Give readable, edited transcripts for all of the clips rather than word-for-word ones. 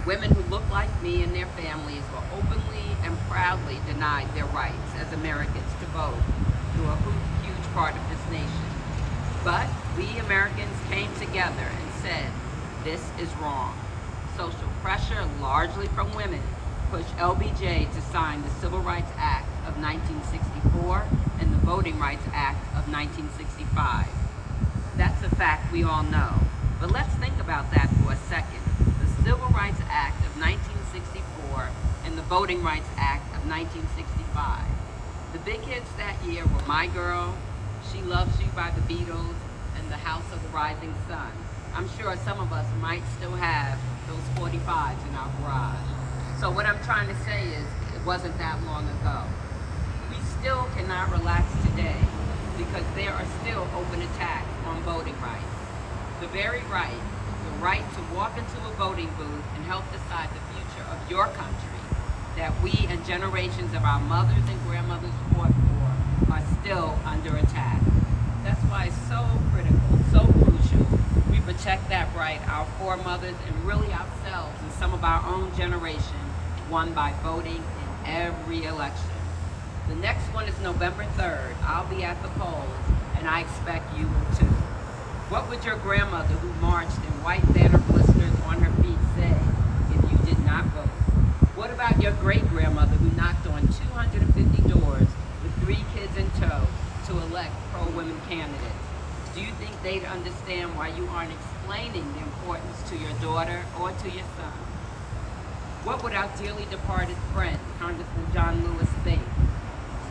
Women who look like me and their families were openly and proudly denied their rights as Americans to vote through a huge part of this nation. But we Americans came together and said, this is wrong. Social pressure, largely from women, pushed LBJ to sign the Civil Rights Act of 1964 and the Voting Rights Act of 1965. That's a fact we all know. But let's think about that for a second. The Civil Rights Act of 1964 and the Voting Rights Act of 1965. The big hits that year were My Girl, She Loves You by the Beatles, and The House of the Rising Sun. I'm sure some of us might still have those 45s in our garage. So what I'm trying to say is, it wasn't that long ago. We still cannot relax today because there are still open attacks on voting rights. The very right, the right to walk into a voting booth and help decide the future of your country, that we and generations of our mothers and grandmothers fought for, are still under attack. That's why it's so critical, so crucial, we protect that right our foremothers and really ourselves and some of our own generation won by voting in every election. The next one is November 3rd. I'll be at the polls, and I expect you will too. What would your grandmother who marched in white banner blisters on her feet say if you did not vote? What about your great-grandmother who knocked on 250 doors with 3 kids in tow to elect pro-women candidates? Do you think they'd understand why you aren't explaining the importance to your daughter or to your son? What would our dearly departed friend, Congressman John Lewis, think?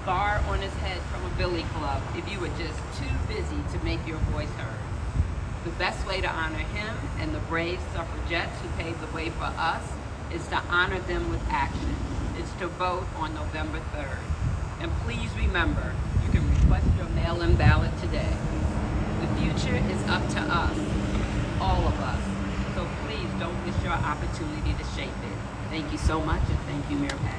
Scar on his head from a billy club if you were just too busy to make your voice heard. The best way to honor him and the brave suffragettes who paved the way for us is to honor them with action. It's to vote on November 3rd. And please remember, you can request your mail-in ballot today. The future is up to us, all of us. So please don't miss your opportunity to shape it. Thank you so much, and thank you, Mayor Pat.